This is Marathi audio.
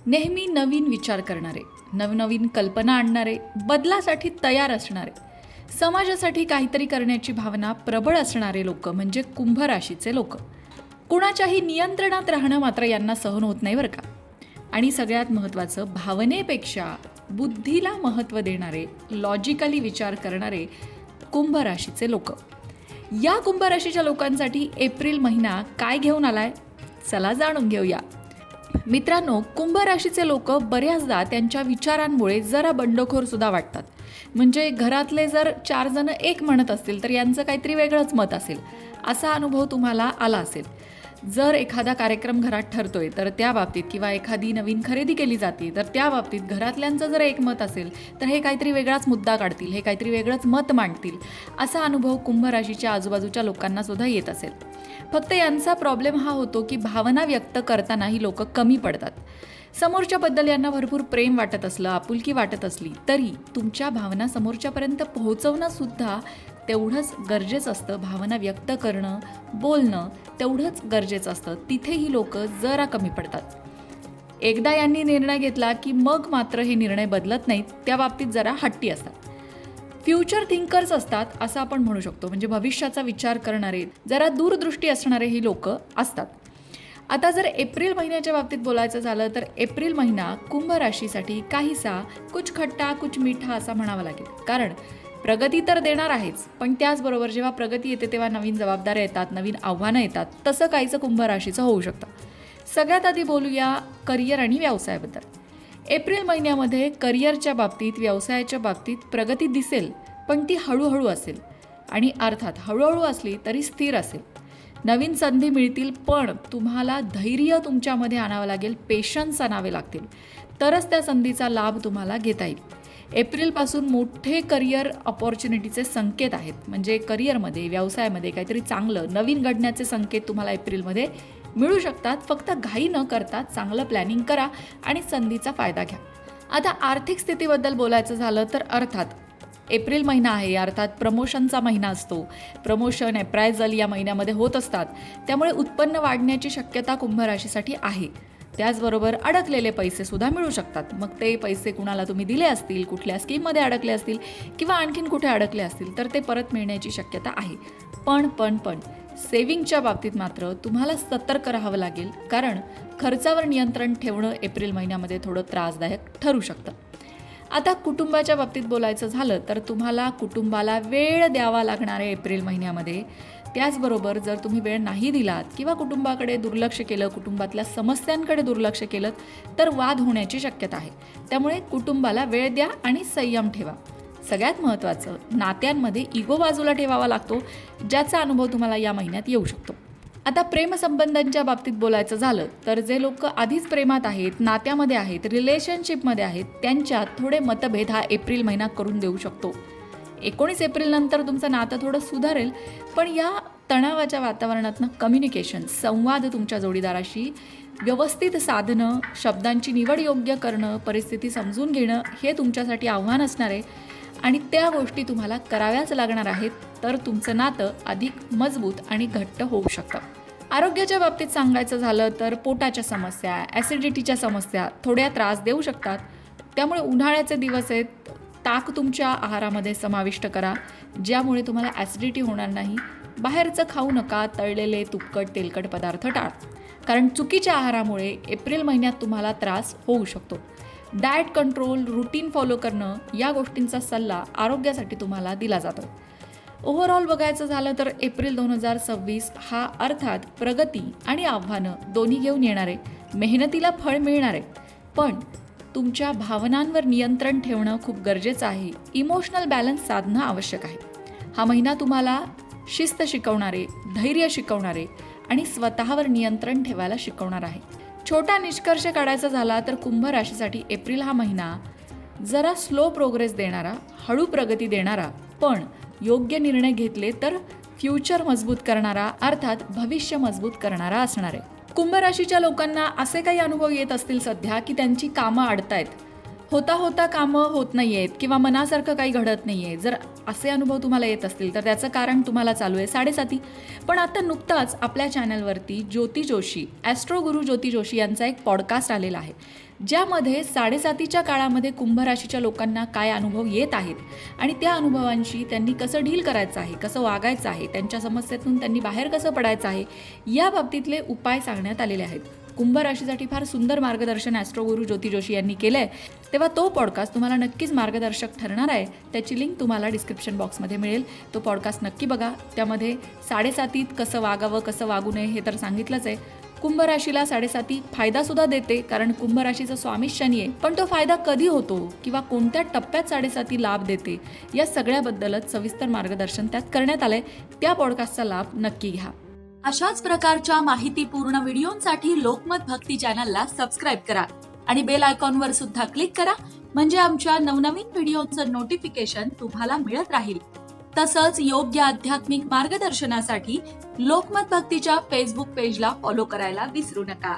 नेहमी नवीन विचार करणारे, नवनवीन कल्पना आणणारे, बदलासाठी तयार असणारे, समाजासाठी काहीतरी करण्याची भावना प्रबळ असणारे लोक म्हणजे कुंभ राशीचे लोक. कुणाच्याही नियंत्रणात राहणं मात्र यांना सहन होत नाही बरं का. आणि सगळ्यात महत्त्वाचं, भावनेपेक्षा बुद्धीला महत्त्व देणारे, लॉजिकली विचार करणारे कुंभ राशीचे लोक. या कुंभ राशीच्या लोकांसाठी एप्रिल महिना काय घेऊन आलाय, चला जाणून घेऊया. मित्रांनो, कुंभ राशीचे लोक बऱ्याचदा त्यांच्या विचारांमुळे जरा बंडखोर सुद्धा वाटतात. म्हणजे घरातले जर 4 जण एक म्हणत असतील तर यांचं काहीतरी वेगळंच मत असेल, असा अनुभव तुम्हाला आला असेल. जर एखादा कार्यक्रम घरात ठरतोय तर त्या बाबतीत, किंवा एखादी नवीन खरेदी केली जाते तर त्या बाबतीत घरातल्यांचं जर एक मत असेल तर हे काहीतरी वेगळाच मुद्दा काढतील, हे काहीतरी वेगळंच मत मांडतील, असा अनुभव कुंभ राशीच्या आजूबाजूच्या लोकांना सुद्धा येत असेल. फक्त यांचा प्रॉब्लेम हा होतो की भावना व्यक्त करताना ही लोक कमी पडतात. समोरच्याबद्दल यांना भरपूर प्रेम वाटत असलं, आपुलकी वाटत असली तरी तुमच्या भावना समोरच्यापर्यंत पोहोचवणं सुद्धा तेवढंच गरजेचं असतं. भावना व्यक्त करणं, बोलणं तेवढंच गरजेचं असतं. तिथेही लोक जरा कमी पडतात. एकदा यांनी निर्णय घेतला की मग मात्र हे निर्णय बदलत नाहीत. त्या बाबतीत जरा हट्टी असतात. फ्युचर थिंकर्स असतात असं आपण म्हणू शकतो. म्हणजे भविष्याचा विचार करणारे, जरा दूरदृष्टी असणारे ही लोक असतात. आता जर एप्रिल महिन्याच्या बाबतीत बोलायचं झालं तर एप्रिल महिना कुंभ राशीसाठी काहीसा कुछ खट्टा कुछ मिठा असा म्हणावा लागेल. कारण प्रगती तर देणार आहेच, पण त्याचबरोबर जेव्हा प्रगती येते तेव्हा नवीन जबाबदाऱ्या येतात, नवीन आव्हानं येतात. तसं काहीचं कुंभ राशीचं होऊ शकतं. सगळ्यात आधी बोलूया करिअर आणि व्यवसायाबद्दल. एप्रिल महिन्यामध्ये करिअरच्या बाबतीत, व्यवसायाच्या बाबतीत प्रगती दिसेल, पण ती हळूहळू असेल. आणि अर्थात हळूहळू असली तरी स्थिर असेल. नवीन संधी मिळतील, पण तुम्हाला धैर्य तुमच्यामध्ये आणावं लागेल, पेशन्स आणावे लागतील, तरच त्या संधीचा लाभ तुम्हाला घेता येईल. एप्रिलपासून मोठे करिअर ऑपॉर्च्युनिटीचे संकेत आहेत. म्हणजे करिअरमध्ये, व्यवसायामध्ये काहीतरी चांगलं नवीन घडण्याचे संकेत तुम्हाला एप्रिलमध्ये मिळू शकतात. फक्त घाई न करता चांगलं प्लॅनिंग करा आणि संधीचा फायदा घ्या. आता आर्थिक स्थितीबद्दल बोलायचं झालं तर अर्थात एप्रिल महिना आहे, अर्थात प्रमोशनचा महिना असतो. प्रमोशन, अप्रायझल या महिन्यामध्ये होत असतात. त्यामुळे उत्पन्न वाढण्याची शक्यता कुंभ राशीसाठी आहे. त्याचबरोबर अडकलेले पैसेसुद्धा मिळू शकतात. मग ते पैसे कुणाला तुम्ही दिले असतील, कुठल्या स्कीममध्ये अडकले असतील किंवा आणखीन कुठे अडकले असतील तर ते परत मिळण्याची शक्यता आहे. पण सेव्हिंगच्या बाबतीत मात्र तुम्हाला सतर्क राहावं लागेल. कारण खर्चावर नियंत्रण ठेवणं एप्रिल महिन्यामध्ये थोडं त्रासदायक ठरू शकतं. आता कुटुंबाच्या बाबतीत बोलायचं झालं तर तुम्हाला कुटुंबाला वेळ द्यावा लागणार आहे एप्रिल महिन्यामध्ये. त्याचबरोबर जर तुम्ही वेळ नाही दिलात किंवा कुटुंबाकडे दुर्लक्ष केलं, कुटुंबातल्या समस्यांकडे दुर्लक्ष केलं तर वाद होण्याची शक्यता आहे. त्यामुळे कुटुंबाला वेळ द्या आणि संयम ठेवा. सगळ्यात महत्त्वाचं, नात्यांमध्ये इगो बाजूला ठेवावा लागतो, ज्याचा अनुभव तुम्हाला या महिन्यात येऊ शकतो. आता प्रेमसंबंधांच्या बाबतीत बोलायचं झालं तर जे लोक आधीच प्रेमात आहेत, नात्यामध्ये आहेत, रिलेशनशिपमध्ये आहेत, त्यांच्यात थोडे मतभेद हा एप्रिल महिना करून देऊ शकतो. 19 एप्रिलनंतर तुमचं नातं थोडं सुधारेल, पण या तणावाच्या वातावरणातनं कम्युनिकेशन, संवाद तुमच्या जोडीदाराशी व्यवस्थित साधणं, शब्दांची निवड योग्य करणं, परिस्थिती समजून घेणं हे तुमच्यासाठी आव्हान असणार आहे. आणि त्या गोष्टी तुम्हाला कराव्याच लागणार आहेत, तर तुमचं नातं अधिक मजबूत आणि घट्ट होऊ शकतं. आरोग्याच्या बाबतीत सांगायचं झालं तर पोटाच्या समस्या, ॲसिडिटीच्या समस्या थोड्या त्रास देऊ शकतात. त्यामुळे उन्हाळ्याचे दिवस आहेत, ताक तुमच्या आहारामध्ये समाविष्ट करा, ज्यामुळे तुम्हाला ॲसिडिटी होणार नाही. बाहेरचं खाऊ नका, तळलेले, तुपकट, तेलकट पदार्थ टाळा. कारण चुकीच्या आहारामुळे एप्रिल महिन्यात तुम्हाला त्रास होऊ शकतो. डाएट कंट्रोल, रुटीन फॉलो करणं या गोष्टींचा सल्ला आरोग्यासाठी तुम्हाला दिला जातो. ओव्हरऑल बघायचं झालं तर एप्रिल 2026 हा अर्थात प्रगती आणि आव्हानं दोन्ही घेऊन येणार आहे. मेहनतीला फळ मिळणार आहे, पण तुमच्या भावनांवर नियंत्रण ठेवणं खूप गरजेचं आहे. इमोशनल बॅलन्स साधणं आवश्यक आहे. हा महिना तुम्हाला शिस्त शिकवणारे, धैर्य शिकवणारे आणि स्वतःवर नियंत्रण ठेवायला शिकवणार आहे. छोटा निष्कर्ष काढायचा झाला तर कुंभ राशीसाठी एप्रिल हा महिना जरा स्लो प्रोग्रेस देणारा, हळू प्रगती देणारा, पण योग्य निर्णय घेतले तर फ्युचर मजबूत करणारा, अर्थात भविष्य मजबूत करणारा असणार आहे. कुंभ राशीच्या लोकांना असे काही अनुभव येत असतील सध्या की त्यांची कामं अडतायत, होता होता कामं होत नाही आहेत किंवा मनासारखं काही घडत नाही आहे. जर असे अनुभव तुम्हाला येत असतील तर त्याचं कारण तुम्हाला चालू आहे 7.5. पण आता नुकताच आपल्या चॅनलवरती ज्योती जोशी, ॲस्ट्रो गुरु ज्योती जोशी यांचा एक पॉडकास्ट आलेला आहे. ज्यामध्ये 7.5च्या काळामध्ये कुंभ राशीच्या लोकांना काय अनुभव येत आहेत आणि त्या अनुभवांशी त्यांनी कसं डील करायचं आहे, कसं वागायचं आहे, त्यांच्या समस्येतून त्यांनी बाहेर कसं पडायचं आहे, या बाबतीतले उपाय सांगण्यात आलेले आहेत. कुंभ राशीसाठी फार सुंदर मार्गदर्शन ॲस्ट्रोगुरू ज्योती जोशी यांनी केलं आहे, तेव्हा तो पॉडकास्ट तुम्हाला नक्कीच मार्गदर्शक ठरणार आहे. त्याची लिंक तुम्हाला डिस्क्रिप्शन बॉक्समध्ये मिळेल. तो पॉडकास्ट नक्की बघा. त्यामध्ये 7.5 कसं वागावं, कसं वागू नये हे तर सांगितलंच आहे. कुंभ राशीला 7.5 फायदासुद्धा देते, कारण कुंभ राशीचा स्वामी शनी आहे. पण तो फायदा कधी होतो किंवा कोणत्या टप्प्यात 7.5 लाभ देते, या सगळ्याबद्दलच सविस्तर मार्गदर्शन त्यात करण्यात आलंय. त्या पॉडकास्टचा लाभ नक्की घ्या. अशाच प्रकारच्या माहितीपूर्ण व्हिडिओंसाठी लोकमत भक्ती चॅनलला सबस्क्राईब करा आणि बेल आयकॉनवर सुद्धा क्लिक करा, म्हणजे आमच्या नवनवीन व्हिडिओचं नोटिफिकेशन तुम्हाला मिळत राहील. तसंच योग्य आध्यात्मिक मार्गदर्शनासाठी लोकमत भक्तीच्या फेसबुक पेजला फॉलो करायला विसरू नका.